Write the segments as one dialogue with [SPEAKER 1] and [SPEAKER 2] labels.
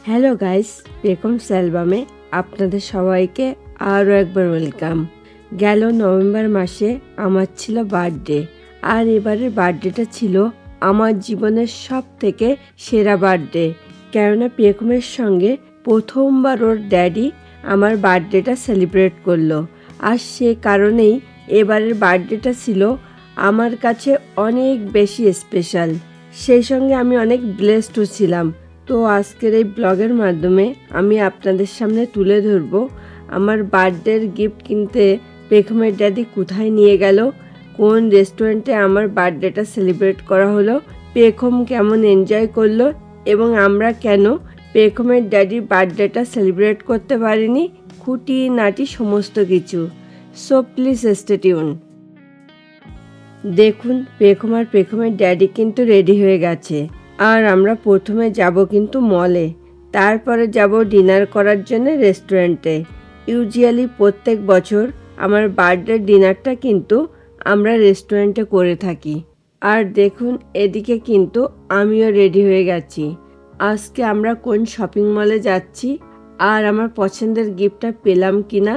[SPEAKER 1] Hello guys, বেকমস অ্যালবামে আপনাদের সবাইকে আরও একবার ওয়েলকাম। গেল নভেম্বর মাসে আমার ছিল বার্থডে, আর এবারের বার্থডেটা ছিল আমার জীবনের সব থেকে সেরা বার্থডে। কেননা পেখমের সঙ্গে প্রথমবার ওর ড্যাডি আমার বার্থডেটা সেলিব্রেট করলো, আর সে কারণেই এবারের বার্থডেটা ছিল আমার কাছে অনেক বেশি স্পেশাল। সেই সঙ্গে আমি অনেক ব্লেসডও ছিলাম। তো আজকের এই ব্লগের মাধ্যমে আমি আপনাদের সামনে তুলে ধরব আমার বার্থডের গিফট কিনতে পেখমের ড্যাডি কোথায় নিয়ে গেল, কোন রেস্টুরেন্টে আমার বার্থডেটা সেলিব্রেট করা হলো, পেখম কেমন এনজয় করলো এবং আমরা কেন পেখমের ড্যাডির বার্থডেটা সেলিব্রেট করতে পারিনি, খুঁটিনাটি সমস্ত কিছু। So please stay tune. দেখুন, পেখম আর পেখমের ড্যাডি কিন্তু রেডি হয়ে গেছে, আর আমরা প্রথমে যাব কিন্তু মলে, তারপরে যাব ডিনার করার জন্য রেস্টুরেন্টে। ইউজুয়ালি প্রত্যেক বছর আমার বার্থডে ডিনারটা কিন্তু আমরা রেস্টুরেন্টে করে থাকি। আর দেখুন, এদিকে কিন্তু আমিও রেডি হয়ে গেছি। আজকে আমরা কোন শপিং মলে যাচ্ছি, আর আমার পছন্দের গিফটটা পেলাম কিনা,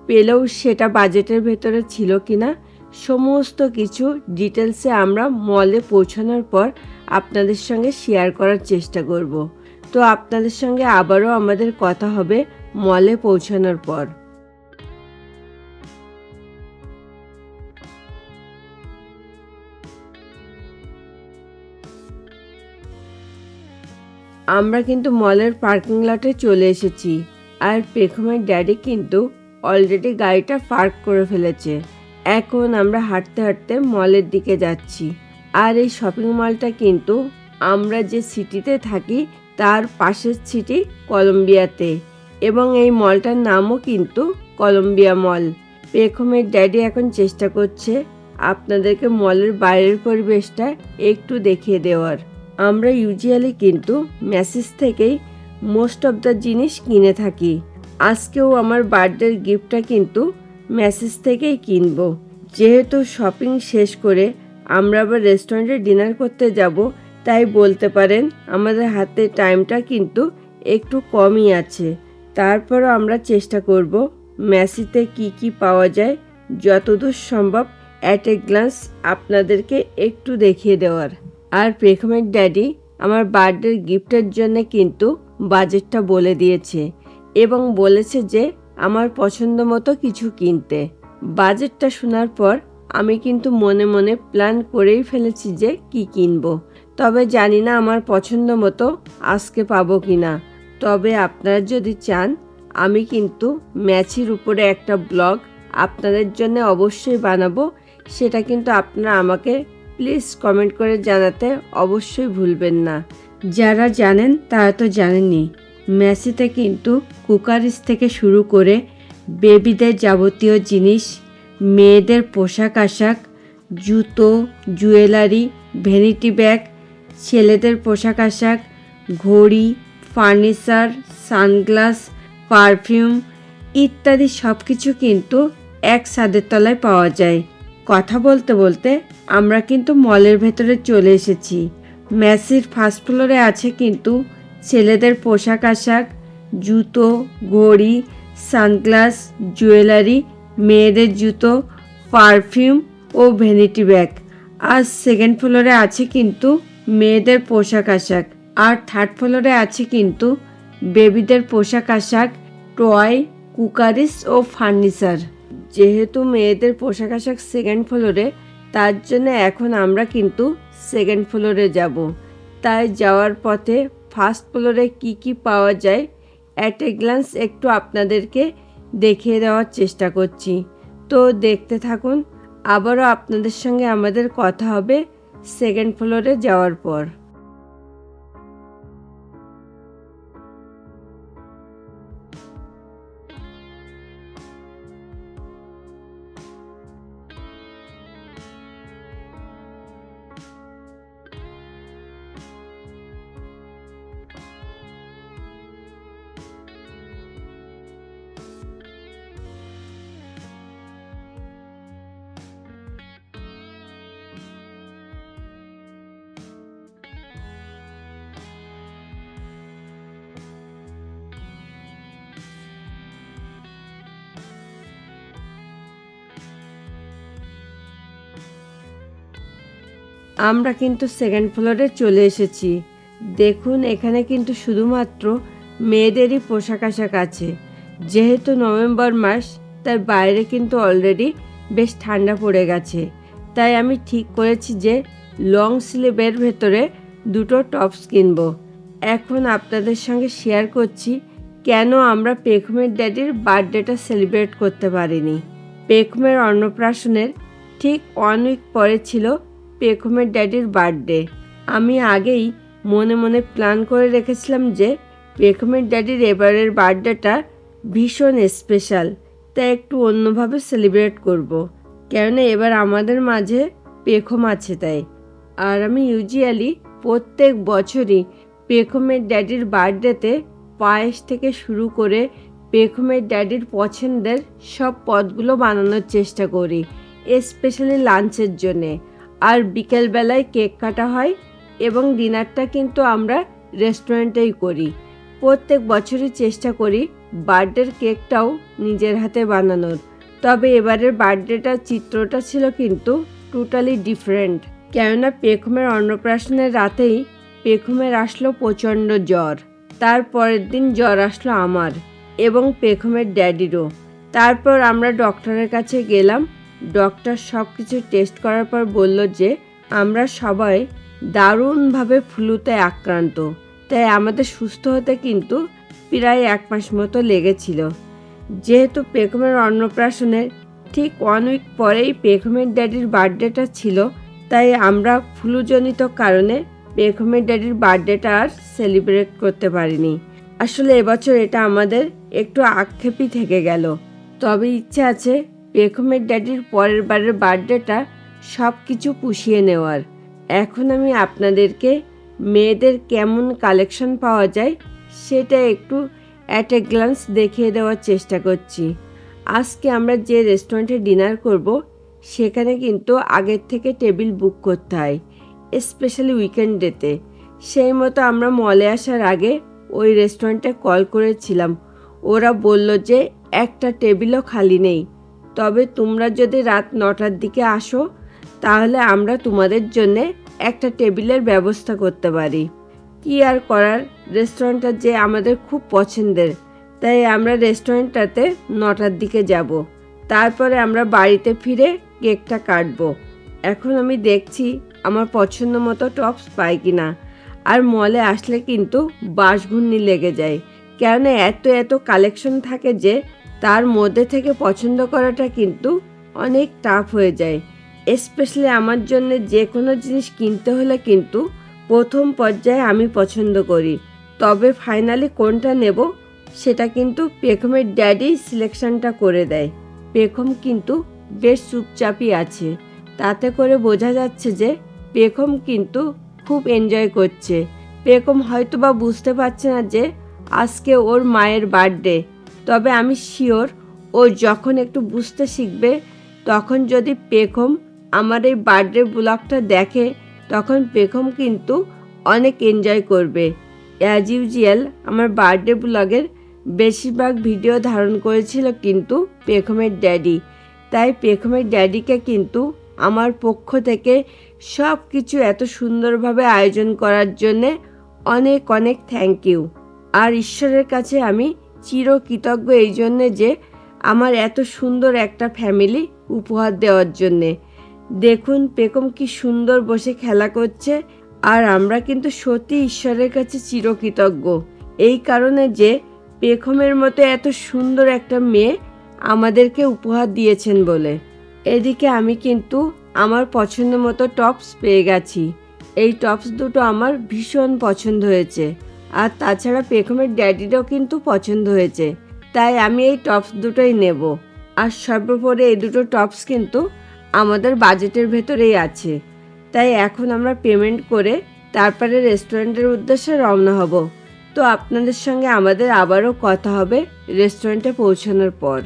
[SPEAKER 1] পেলেও সেটা বাজেটের ভেতরে ছিল কিনা, সমস্ত কিছু ডিটেলসে আমরা মলে পৌঁছানোর পর আপনাদের সঙ্গে শেয়ার করার চেষ্টা করব। তো আপনাদের সঙ্গে আবারও আমাদের কথা হবে মলে পৌঁছানোর পর। আমরা কিন্তু মলের পার্কিং লটে চলে এসেছি, আর পেখমের ড্যাডি কিন্তু অলরেডি গাড়িটা পার্ক করে ফেলেছে। এখন আমরা হাঁটতে হাঁটতে মলের দিকে যাচ্ছি। আর এই শপিং মলটা কিন্তু আমরা যে সিটিতে থাকি তার পাশের সিটি কলম্বিয়াতে, এবং এই মলটার নামও কিন্তু কলম্বিয়া মল। পেখমের ড্যাডি এখন চেষ্টা করছে আপনাদেরকে মলের বাইরের পরিবেশটা একটু দেখিয়ে দেওয়ার। আমরা ইউজুয়ালি কিন্তু ম্যাসেজ থেকেই মোস্ট অফ দ্য জিনিস কিনে থাকি। আজকেও আমার বার্থডের গিফটটা কিন্তু ম্যাসেজ থেকেই কিনবো। যেহেতু শপিং শেষ করে আমরা আবার রেস্টুরেন্টে ডিনার করতে যাব, তাই বলতে পারেন আমাদের হাতে টাইমটা কিন্তু একটু কমই আছে। তারপরও আমরা চেষ্টা করব ম্যাসিতে কি কি পাওয়া যায় যতদূর সম্ভব অ্যাট এ গ্লান্স আপনাদেরকে একটু দেখিয়ে দেওয়ার। আর পেখমের ড্যাডি আমার বার্থডের গিফটের জন্য কিন্তু বাজেটটা বলে দিয়েছে, এবং বলেছে যে আমার পছন্দ মতো কিছু কিনতে। বাজেটটা শোনার পর আমি কিন্তু মনে মনে প্ল্যান করেই ফেলেছি যে কি কিনবো, তবে জানি না আমার পছন্দ মতো আজকে পাবো কিনা। তবে আপনারা যদি চান, আমি কিন্তু ম্যাচির উপরে একটা ব্লগ আপনাদের জন্য অবশ্যই বানাবো। সেটা কিন্তু আপনারা আমাকে প্লিজ কমেন্ট করে জানাতে অবশ্যই ভুলবেন না। যারা জানেন তারা তো জানেনই, ম্যাচিতে কিন্তু কুকারিস থেকে শুরু করে বেবিদের যাবতীয় জিনিস, মেয়েদের পোশাক আশাক, জুতো, জুয়েলারি, ভ্যানিটি ব্যাগ, ছেলেদের পোশাক আশাক, ঘড়ি, ফার্নিচার, সানগ্লাস, পারফিউম ইত্যাদি সব কিছু কিন্তু এক ছাদের তলায় পাওয়া যায়। কথা বলতে বলতে আমরা কিন্তু মলের ভেতরে চলে এসেছি। ম্যাসির ফার্স্ট ফ্লোরে আছে কিন্তু ছেলেদের পোশাক আশাক, জুতো, ঘড়ি, সানগ্লাস, জুয়েলারি, মেয়েদের জুতো, পারফিউম ও ভ্যানিটি ব্যাগ। আর সেকেন্ড ফ্লোরে আছে কিন্তু মেয়েদের পোশাক আশাক, আর থার্ড ফ্লোরে আছে কিন্তু বেবিদের পোশাক আশাক, টয়, কুকারিস ও ফার্নিচার। যেহেতু মেয়েদের পোশাক আশাক সেকেন্ড ফ্লোরে, তার জন্য এখন আমরা কিন্তু সেকেন্ড ফ্লোরে যাব। তাই যাওয়ার পথে ফার্স্ট ফ্লোরে কি কি পাওয়া যায় অ্যাট এ গ্লান্স একটু আপনাদেরকে দেখিয়ে দেওয়ার চেষ্টা করছি। তো দেখতে থাকুন, আবারও আপনাদের সঙ্গে আমাদের কথা হবে সেকেন্ড ফ্লোরে যাওয়ার পর। আমরা কিন্তু সেকেন্ড ফ্লোরে চলে এসেছি। দেখুন এখানে কিন্তু শুধুমাত্র মেয়েদেরই পোশাক আশাক আছে। যেহেতু নভেম্বর মাস, তাই বাইরে কিন্তু অলরেডি বেশ ঠান্ডা পড়ে গেছে। তাই আমি ঠিক করেছি যে লং স্লিভের ভেতরে দুটো টপস কিনবো। এখন আপনাদের সঙ্গে শেয়ার করছি কেন আমরা পেখমের ড্যাডির বার্থডেটা সেলিব্রেট করতে পারিনি। পেখমের অন্নপ্রাশনের ঠিক 1 উইক পরে ছিল পেখমের ড্যাডির বার্থডে। আমি আগেই মনে মনে প্ল্যান করে রেখেছিলাম যে পেখমের ড্যাডির এবারের বার্থডেটা ভীষণ স্পেশাল, তাই একটু অন্যভাবে সেলিব্রেট করব। কেননা এবার আমাদের মাঝে পেখম আছে তাই। আর আমি ইউজুয়ালি প্রত্যেক বছরই পেখমের ড্যাডির বার্থডেতে পায়েস থেকে শুরু করে পেখমের ড্যাডির পছন্দের সব পদগুলো বানানোর চেষ্টা করি, স্পেশালি লাঞ্চের জন্যে। আর বিকেলবেলায় কেক কাটা হয় এবং ডিনারটা কিন্তু আমরা রেস্টুরেন্টেই করি। প্রত্যেক বছরই চেষ্টা করি বার্থডের কেকটাও নিজের হাতে বানানোর। তবে এবারের বার্থডেটার চিত্রটা ছিল কিন্তু টোটালি ডিফারেন্ট। কেননা পেখমের অন্নপ্রাশনের রাতেই পেখমের আসলো প্রচণ্ড জ্বর। তার পরের দিন জ্বর আসলো আমার এবং পেখমের ড্যাডিরও। তারপর আমরা ডক্টরের কাছে গেলাম। ডক্টর সব কিছু টেস্ট করার পর বলল যে আমরা সবাই দারুণভাবে ফ্লুতে আক্রান্ত। তাই আমাদের সুস্থ হতে কিন্তু প্রায় 1 মাস মতো লেগেছিল। যেহেতু পেখমের অন্নপ্রাশনের ঠিক 1 উইক পরেই পেখমের ড্যাডির বার্থডেটা ছিল, তাই আমরা ফ্লুজনিত কারণে পেখমের ড্যাডির বার্থডেটা আর সেলিব্রেট করতে পারিনি। আসলে এবছর এটা আমাদের একটু আক্ষেপই থেকে গেল। তবে ইচ্ছে আছে পেখমের ড্যাডির পরের বারের বার্থডেটা সব কিছু পুষিয়ে নেওয়ার। এখন আমি আপনাদেরকে মেয়েদের কেমন কালেকশন পাওয়া যায় সেটা একটু অ্যাট এ গ্লান্স দেখিয়ে দেওয়ার চেষ্টা করছি। আজকে আমরা যে রেস্টুরেন্টে ডিনার করব সেখানে কিন্তু আগের থেকে টেবিল বুক করতে হয়, স্পেশালি উইকেন্ডেতে। সেই মতো আমরা মলে আসার আগে ওই রেস্টুরেন্টে কল করেছিলাম। ওরা বলল যে একটা টেবিলও খালি নেই, তবে তোমরা যদি রাত 9টার দিকে আসো তাহলে আমরা তোমাদের জন্যে একটা টেবিলের ব্যবস্থা করতে পারি। কি আর করার, রেস্টুরেন্টটা যে আমাদের খুব পছন্দের, তাই আমরা রেস্টুরেন্টটাতে 9টার দিকে যাব। তারপরে আমরা বাড়িতে ফিরে কেকটা কাটবো। এখন আমি দেখছি আমার পছন্দ মতো টপস পাই কিনা। আর মলে আসলে কিন্তু বাঁশঘূর্ণি লেগে যায়, কেননা এত এত কালেকশন থাকে যে তার মধ্যে থেকে পছন্দ করাটা কিন্তু অনেক টাফ হয়ে যায়। স্পেশালি আমার জন্য যে কোনো জিনিস কিনতে হলে কিন্তু প্রথম পর্যায়ে আমি পছন্দ করি, তবে ফাইনালি কোনটা নেব সেটা কিন্তু পেখমের ড্যাডি সিলেকশনটা করে দেয়। পেখম কিন্তু বেশ চুপচাপই আছে, তাতে করে বোঝা যাচ্ছে যে পেখম কিন্তু খুব এনজয় করছে। পেখম হয়তো বা বুঝতে পারছে না যে আজকে ওর মায়ের বার্থডে, তবে আমি শিওর ও যখন একটু বুঝতে শিখবে তখন যদি পেখম আমার এই বার্থডে ব্লগটা দেখে তখন পেখম কিন্তু অনেক এনজয় করবে। অ্যাজ ইউজুয়াল আমার বার্থডে ব্লগের বেশিরভাগ ভিডিও ধারণ করেছিল কিন্তু পেখমের ড্যাডি। তাই পেখমের ড্যাডিকে কিন্তু আমার পক্ষ থেকে সব কিছু এত সুন্দরভাবে আয়োজন করার জন্যে অনেক অনেক থ্যাংক ইউ। আর ঈশ্বরের কাছে আমি চিরকৃতজ্ঞ এই জন্যে যে আমার এত সুন্দর একটা ফ্যামিলি উপহার দেওয়ার জন্যে। দেখুন পেখম কি সুন্দর বসে খেলা করছে। আর আমরা কিন্তু সত্যি ঈশ্বরের কাছে চিরকৃতজ্ঞ এই কারণে যে পেখমের মতো এত সুন্দর একটা মেয়ে আমাদেরকে উপহার দিয়েছেন বলে। এদিকে আমি কিন্তু আমার পছন্দ মতো টপস পেয়ে গেছি। এই টপস দুটো আমার ভীষণ পছন্দ হয়েছে, আর তাছাড়া পেখমের ড্যাডিরও কিন্তু পছন্দ হয়েছে, তাই আমি এই টপস দুটোই নেব। আর সর্বোপরি এই দুটো টপস কিন্তু আমাদের বাজেটের ভেতরেই আছে। তাই এখন আমরা পেমেন্ট করে তারপরে রেস্টুরেন্টের উদ্দেশ্যে রওনা হব। তো আপনাদের সঙ্গে আমাদের আবারও কথা হবে রেস্টুরেন্টে পৌঁছানোর পর।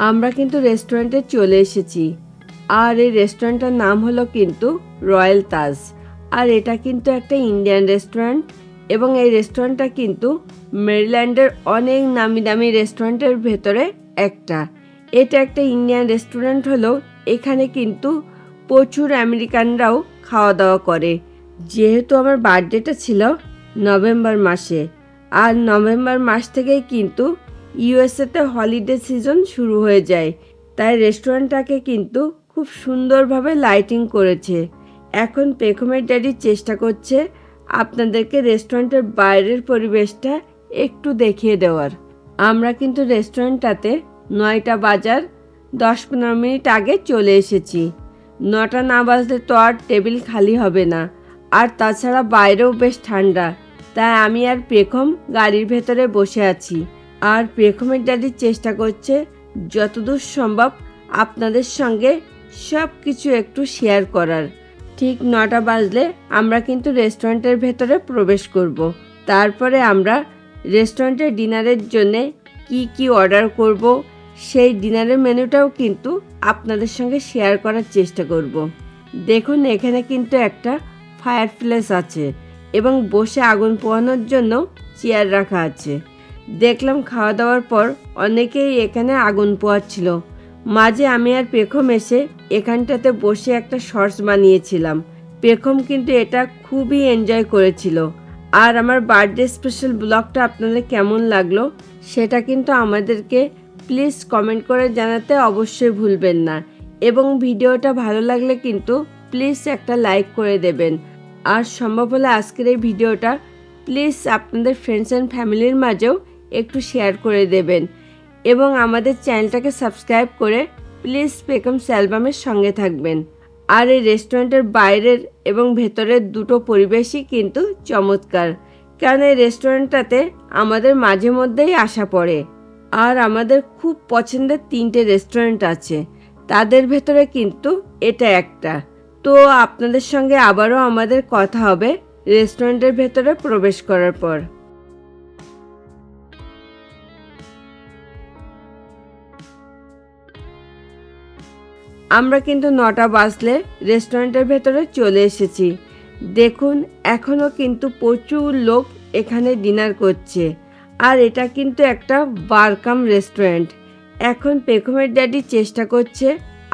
[SPEAKER 1] আমরা কিন্তু রেস্টুরেন্টে চলে এসেছি। আর এই রেস্টুরেন্টটার নাম হলো কিন্তু রয়্যাল তাজ। আর এটা কিন্তু একটা ইন্ডিয়ান রেস্টুরেন্ট। এবং এই রেস্টুরেন্টটা কিন্তু মেরিল্যান্ডের অনেক নামি দামি রেস্টুরেন্টের ভেতরে একটা। এটা একটা ইন্ডিয়ান রেস্টুরেন্ট হলেও এখানে কিন্তু প্রচুর আমেরিকানরাও খাওয়া দাওয়া করে। যেহেতু আমার বার্থডেটা ছিল নভেম্বর মাসে, আর নভেম্বর মাস থেকেই কিন্তু ইউএসএতে হলিডে সিজন শুরু হয়ে যায়, তাই রেস্টুরেন্টটাকে কিন্তু খুব সুন্দরভাবে লাইটিং করেছে। এখন পেখমের ড্যাডি চেষ্টা করছে আপনাদেরকে রেস্টুরেন্টের বাইরের পরিবেশটা একটু দেখিয়ে দেওয়ার। আমরা কিন্তু রেস্টুরেন্টটাতে 9টা বাজার 10-15 মিনিট আগে চলে এসেছি। 9টা না বাজলে তো আর টেবিল খালি হবে না, আর তাছাড়া বাইরেও বেশ ঠান্ডা, তাই আমি আর পেখম গাড়ির ভেতরে বসে আছি। আর পেখমের ড্যাডি চেষ্টা করছে যতদূর সম্ভব আপনাদের সঙ্গে সব কিছু একটু শেয়ার করার। ঠিক 9টা বাজলে আমরা কিন্তু রেস্টুরেন্টের ভেতরে প্রবেশ করব। তারপরে আমরা রেস্টুরেন্টের ডিনারের জন্যে কি অর্ডার করব, সেই ডিনারের মেনুটাও কিন্তু আপনাদের সঙ্গে শেয়ার করার চেষ্টা করব। দেখুন, এখানে কিন্তু একটা ফায়ার প্লেস আছে এবং বসে আগুন পোহানোর জন্য চেয়ার রাখা আছে। দেখলাম খাওয়া দাওয়ার পর অনেকেই এখানে আগুন পোহাচ্ছিল। মাঝে আমি আর পেখম এসে এখানটাতে বসে একটা শর্টস বানিয়েছিলাম। পেখম কিন্তু এটা খুবই এনজয় করেছিল। আর আমার বার্থডে স্পেশাল ব্লগটা আপনাদের কেমন লাগলো সেটা কিন্তু আমাদেরকে প্লিজ কমেন্ট করে জানাতে অবশ্যই ভুলবেন না, এবং ভিডিওটা ভালো লাগলে কিন্তু প্লিজ একটা লাইক করে দেবেন। আর সম্ভব হলে আজকের এই ভিডিওটা প্লিজ আপনাদের ফ্রেন্ডস অ্যান্ড ফ্যামিলির মাঝেও একটু শেয়ার করে দেবেন, এবং আমাদের চ্যানেলটাকে সাবস্ক্রাইব করে প্লিজ পেখমস অ্যালবামের সঙ্গে থাকবেন। আর এই রেস্টুরেন্টের বাইরের এবং ভেতরের দুটো পরিবেশই কিন্তু চমৎকার, কারণ এই রেস্টুরেন্টটাতে আমাদের মাঝে মধ্যেই আসা পড়ে। আর আমাদের খুব পছন্দের 3টে রেস্টুরেন্ট আছে, তাদের ভেতরে কিন্তু এটা একটা। তো আপনাদের সঙ্গে আবারও আমাদের কথা হবে রেস্টুরেন্টের ভেতরে প্রবেশ করার পর। আমরা কিন্তু 9টা বাজলে রেস্টুরেন্টের ভেতরে চলে এসেছি। দেখুন, এখনও কিন্তু প্রচুর লোক এখানে ডিনার করছে, আর এটা কিন্তু একটা বারকাম রেস্টুরেন্ট। এখন পেখমের ড্যাডি চেষ্টা করছে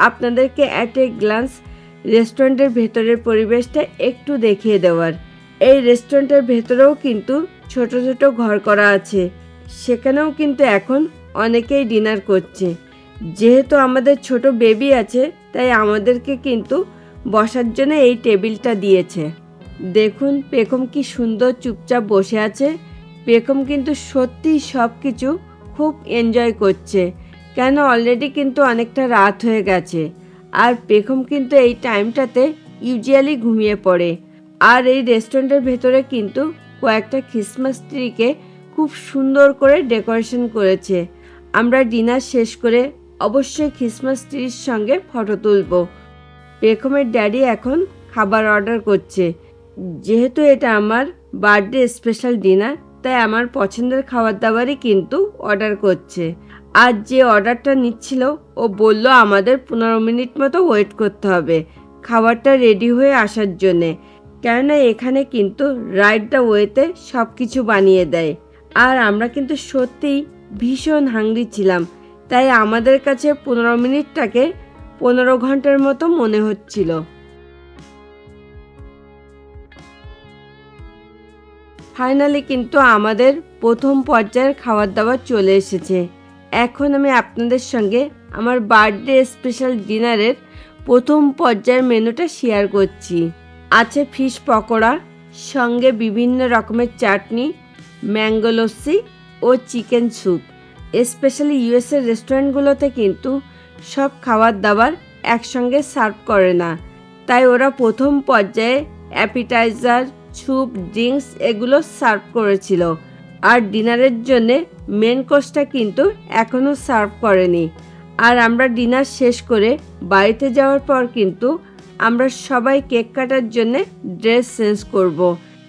[SPEAKER 1] আপনাদেরকে অ্যাট এ গ্লান্স রেস্টুরেন্টের ভেতরের পরিবেশটা একটু দেখিয়ে দেওয়ার। এই রেস্টুরেন্টের ভেতরেও কিন্তু ছোট ছোট ঘর করা আছে, সেখানেও কিন্তু এখন অনেকেই ডিনার করছে। যেহেতু আমাদের ছোট বেবি আছে, তাই আমাদেরকে কিন্তু বসার জন্য এই টেবিলটা দিয়েছে। দেখুন, পেখম কি সুন্দর চুপচাপ বসে আছে। পেখম কিন্তু সত্যি সব কিছু খুব এনজয় করছে, কেন অলরেডি কিন্তু অনেকটা রাত হয়ে গেছে। আর পেখম কিন্তু এই টাইমটাতে ইউজুয়ালি ঘুমিয়ে পড়ে। আর এই রেস্টুরেন্টের ভেতরে কিন্তু কয়েকটা ক্রিসমাস ট্রিকে খুব সুন্দর করে ডেকোরেশন করেছে। আমরা ডিনার শেষ করে অবশ্যই ক্রিসমাস ট্রির সঙ্গে ফটো তুলব। পেখমের ড্যাডি এখন খাবার অর্ডার করছে। যেহেতু এটা আমার বার্থডে স্পেশাল ডিনার, তাই আমার পছন্দের খাবার দাবারই কিন্তু অর্ডার করছে। আর যে অর্ডারটা নিচ্ছিল ও বলল আমাদের 15 মিনিট মতো ওয়েট করতে হবে খাবারটা রেডি হয়ে আসার জন্যে, কেননা এখানে কিন্তু রাইট দ্য ওয়েতে সব কিছু বানিয়ে দেয়। আর আমরা কিন্তু সত্যিই ভীষণ হাংরি ছিলাম, তাই আমাদের কাছে 15 মিনিটটাকে 15 ঘন্টার মতো মনে হচ্ছিল। ফাইনালি কিন্তু আমাদের প্রথম পর্যায়ের খাবার দাবার চলে এসেছে। এখন আমি আপনাদের সঙ্গে আমার বার্থডে স্পেশাল ডিনারের প্রথম পর্যায়ের মেনুটা শেয়ার করছি। আছে ফিশ পকোড়া, সঙ্গে বিভিন্ন রকমের চাটনি, ম্যাঙ্গো লস্যি ও চিকেন স্যুপ। স্পেশালি ইউএসএর রেস্টুরেন্টগুলোতে কিন্তু সব খাবার দাবার একসঙ্গে সার্ভ করে না, তাই ওরা প্রথম পর্যায়ে অ্যাপিটাইজার, স্যুপ, ড্রিঙ্কস এগুলো সার্ভ করেছিল। আর ডিনারের জন্যে মেন কোর্সটা কিন্তু এখনও সার্ভ করেনি। আর আমরা ডিনার শেষ করে বাড়িতে যাওয়ার পর কিন্তু আমরা সবাই কেক কাটার জন্যে ড্রেস চেঞ্জ করব।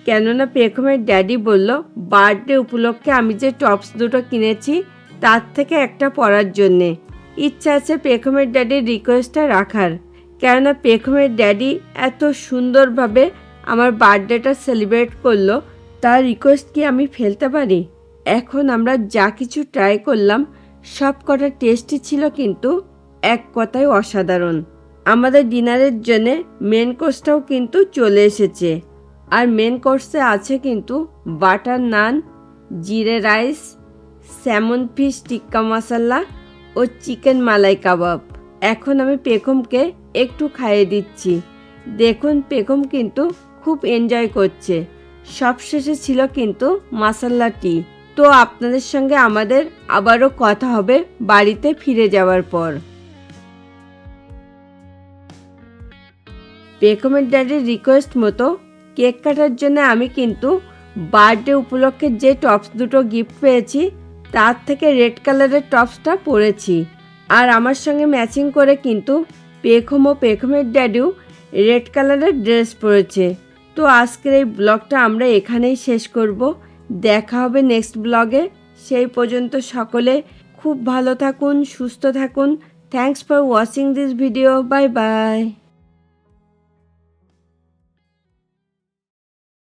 [SPEAKER 1] কেননা পেখমের ড্যাডি বলল বার্থডে উপলক্ষে আমি যে টপস দুটো কিনেছি তার থেকে একটা পরার জন্যে। ইচ্ছা আছে পেখমের ড্যাডির রিকোয়েস্টটা রাখার, কেননা পেখমের ড্যাডি এত সুন্দরভাবে আমার বার্থডেটা সেলিব্রেট করলো, তার রিকোয়েস্ট কি আমি ফেলতে পারি? এখন আমরা যা কিছু ট্রাই করলাম সব কটা টেস্টই ছিল, কিন্তু এক কথায় অসাধারণ। আমাদের ডিনারের জন্যে মেন কোর্সটাও কিন্তু চলে এসেছে। আর মেন কোর্সে আছে কিন্তু বাটার নান, জিরে রাইস, স্যামন ফিশ টিক্কা মশলা ও চিকেন মালাই কাবাব। এখন আমি পেখমকে একটু খাইয়ে দিচ্ছি। দেখুন পেখম কিন্তু খুব এনজয় করছে। সবশেষে ছিল কিন্তু মাসালা টি। তো আপনাদের সঙ্গে আমাদের আবারও কথা হবে বাড়িতে ফিরে যাওয়ার পর। পেখমের ড্যাডির রিকোয়েস্ট মতো কেক কাটার জন্য আমি কিন্তু বার্থডে উপলক্ষে যে টপস দুটো গিফট পেয়েছি তার থেকে রেড কালারের টপসটা পরেছি। আর আমার সঙ্গে ম্যাচিং করে কিন্তু পেখম ও পেখমের ড্যাডিও রেড কালারের ড্রেস পরেছে। তো আজকের এই ব্লগটা আমরা এখানেই শেষ করব। দেখা হবে নেক্সট ব্লগে। সেই পর্যন্ত সকলে খুব ভালো থাকুন, সুস্থ থাকুন। Thanks for watching this video. Bye bye.